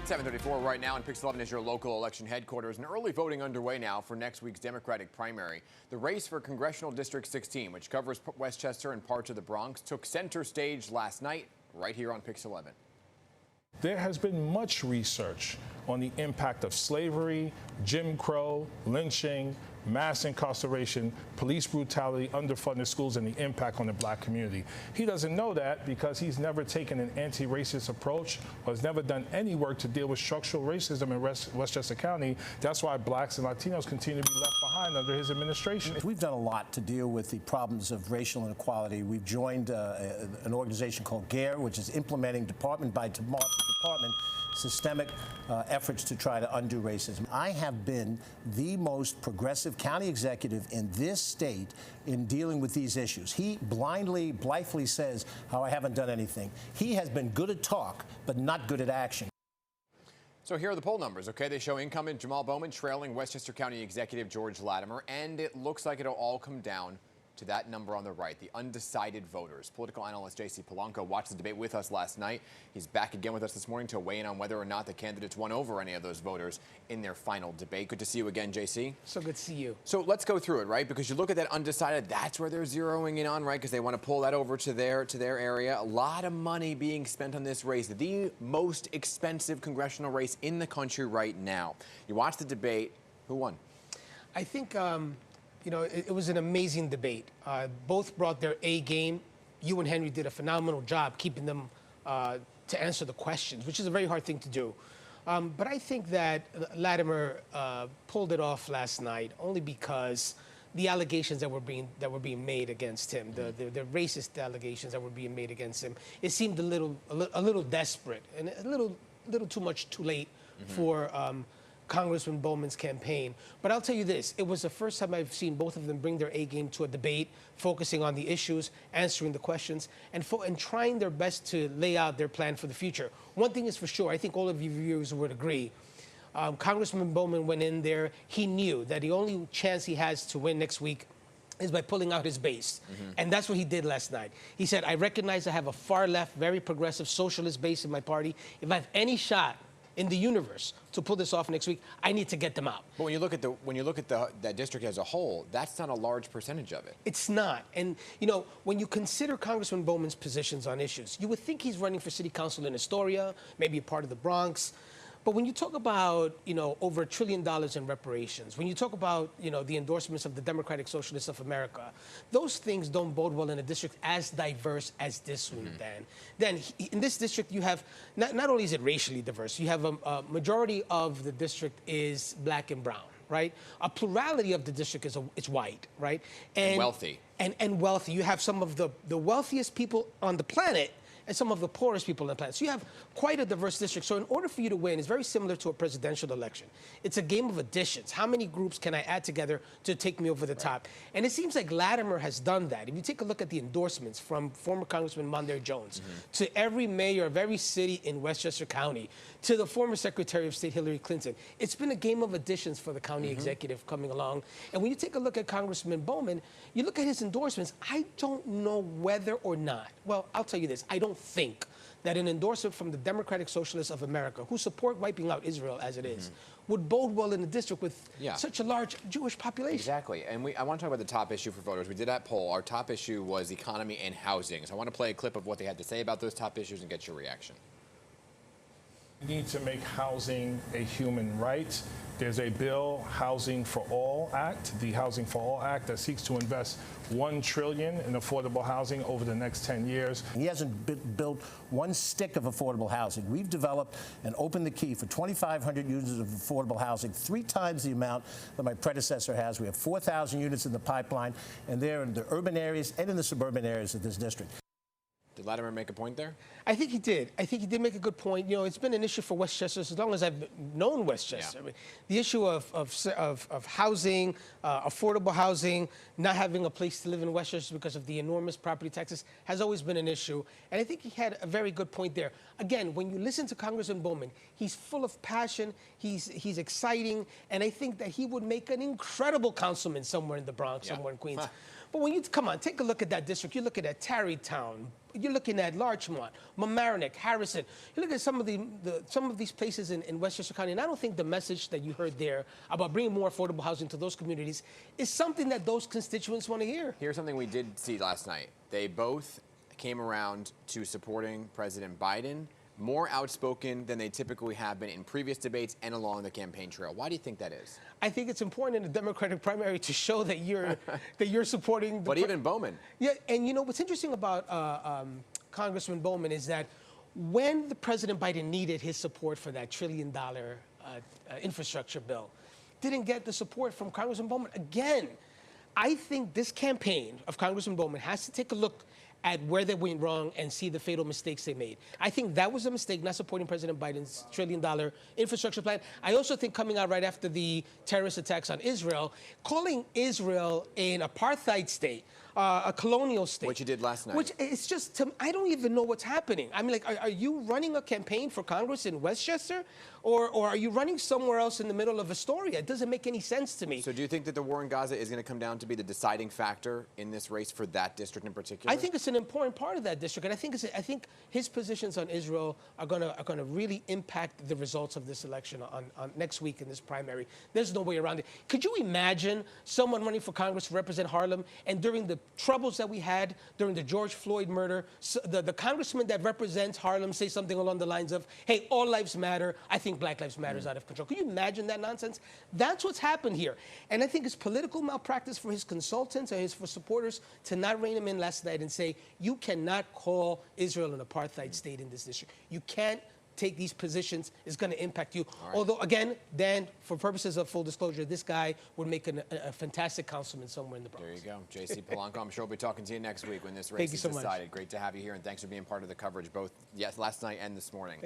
7:34 right now, and Pix 11 is your local election headquarters. And early voting underway now for next week's Democratic primary. The race for Congressional District 16, which covers Westchester and parts of the Bronx, took center stage last night right here on Pix 11. There has been much research on the impact of slavery, Jim Crow, lynching, mass incarceration, police brutality, underfunded schools, and the impact on the black community. He doesn't know that because he's never taken an anti-racist approach or has never done any work to deal with structural racism in Westchester County. That's why blacks and Latinos continue to be left behind under his administration. We've done a lot to deal with the problems of racial inequality. We've joined an organization called GARE, which is implementing department by department systemic efforts to try to undo racism. I have been the most progressive county executive in this state in dealing with these issues. He blithely says how I haven't done anything. He has been good at talk, but not good at action. So here are the poll numbers, okay? They show incumbent Jamaal Bowman trailing Westchester County Executive George Latimer, and it looks like it'll all come down to that number on the right, the undecided voters. Political analyst J.C. Polanco watched the debate with us last night. He's back again with us this morning to weigh in on whether or not the candidates won over any of those voters in their final debate. Good to see you again, J.C. So good to see you. So let's go through it, right? Because you look at that undecided, that's where they're zeroing in on, right? Because they want to pull that over to their area. A lot of money being spent on this race, the most expensive congressional race in the country right now. You watch the debate. Who won? I think you know, it was an amazing debate. Both brought their A game. You and Henry did a phenomenal job keeping them to answer the questions, which is a very hard thing to do. But I think that Latimer pulled it off last night only because the allegations that were being made against him, the racist allegations that were being made against him, it seemed a little desperate and a little too much too late for Congressman Bowman's campaign. But I'll tell you this, it was the first time I've seen both of them bring their A game to a debate, focusing on the issues, answering the questions, and trying their best to lay out their plan for the future. One thing is for sure, I think all of you viewers would agree, Congressman Bowman went in there, he knew that the only chance he has to win next week is by pulling out his base. And that's what he did last night. He said, I recognize I have a far left, very progressive socialist base in my party. If I have any shot in the universe to pull this off next week, I need to get them out. But when you look at that district as a whole, that's not a large percentage of it. It's not. And you know, when you consider Congressman Bowman's positions on issues, you would think he's running for city council in Astoria, maybe a part of the Bronx. But when you talk about, you know, over $1 trillion in reparations, when you talk about, you know, the endorsements of the Democratic Socialists of America, those things don't bode well in a district as diverse as this one, Dan. Then in this district, you have, not only is it racially diverse, you have a majority of the district is black and brown, right? A plurality of the district is white, right? And wealthy. And wealthy. You have some of the wealthiest people on the planet and some of the poorest people on the planet. So you have quite a diverse district. So in order for you to win, it's very similar to a presidential election. It's a game of additions. How many groups can I add together to take me over the top? And it seems like Latimer has done that. If you take a look at the endorsements from former Congressman Mondaire Jones to every mayor of every city in Westchester County, to the former Secretary of State Hillary Clinton, it's been a game of additions for the county executive coming along. And when you take a look at Congressman Bowman, you look at his endorsements, I don't know whether or not, well, I'll tell you this, I don't think that an endorsement from the Democratic Socialists of America, who support wiping out Israel as it is, would bode well in a district with such a large Jewish population. Exactly. And I want to talk about the top issue for voters. We did that poll. Our top issue was economy and housing. So I want to play a clip of what they had to say about those top issues and get your reaction. We need to make housing a human right. There's a bill, Housing for All Act, the Housing for All Act, that seeks to invest $1 trillion in affordable housing over the next 10 years. He hasn't built one stick of affordable housing. We've developed and opened the key for 2,500 units of affordable housing, 3 times the amount that my predecessor has. We have 4,000 units in the pipeline, and they're in the urban areas and in the suburban areas of this district. Did Latimer make a point there? I think he did. I think he did make a good point. You know, it's been an issue for Westchester as long as I've known Westchester. I mean, the issue of housing, affordable housing, not having a place to live in Westchester because of the enormous property taxes has always been an issue. And I think he had a very good point there. Again, when you listen to Congressman Bowman, he's full of passion, he's exciting, and I think that he would make an incredible councilman somewhere in the Bronx, somewhere in Queens. But when you, come on, take a look at that district. You look at that Tarrytown, you're looking at Larchmont, Mamaroneck, Harrison. You look at some of these places in Westchester County, and I don't think the message that you heard there about bringing more affordable housing to those communities is something that those constituents want to hear. Here's something we did see last night. They both came around to supporting President Biden, more outspoken than they typically have been in previous debates and along the campaign trail. Why do you think that is? I think it's important in the Democratic primary to show that you're supporting. But even Bowman. Yeah, and you know what's interesting about Congressman Bowman is that when the President Biden needed his support for that $1 trillion infrastructure bill, didn't get the support from Congressman Bowman. Again, I think this campaign of Congressman Bowman has to take a look at where they went wrong and see the fatal mistakes they made. I think that was a mistake, not supporting President Biden's $1 trillion infrastructure plan. I also think coming out right after the terrorist attacks on Israel, calling Israel an apartheid state, a colonial state. Which you did last night. Which it's just, I don't even know what's happening. I mean, like, are you running a campaign for Congress in Westchester? Or are you running somewhere else in the middle of Astoria? It doesn't make any sense to me. So do you think that the war in Gaza is going to come down to be the deciding factor in this race for that district in particular? I think it's an important part of that district, and I think his positions on Israel are going to really impact the results of this election on next week in this primary. There's no way around it. Could you imagine someone running for Congress to represent Harlem, and during the troubles that we had during the George Floyd murder, the congressman that represents Harlem say something along the lines of, "Hey, all lives matter. I think Black Lives Matter is out of control." Could you imagine that nonsense? That's what's happened here. And I think it's political malpractice for his consultants and for supporters to not rein him in last night and say, you cannot call Israel an apartheid state in this district. You can't take these positions. It's going to impact you. Right. Although, again, Dan, for purposes of full disclosure, this guy would make a fantastic councilman somewhere in the Bronx. There you go. J.C. Polanco, I'm sure we'll be talking to you next week when this race is decided. Great to have you here, and thanks for being part of the coverage both last night and this morning.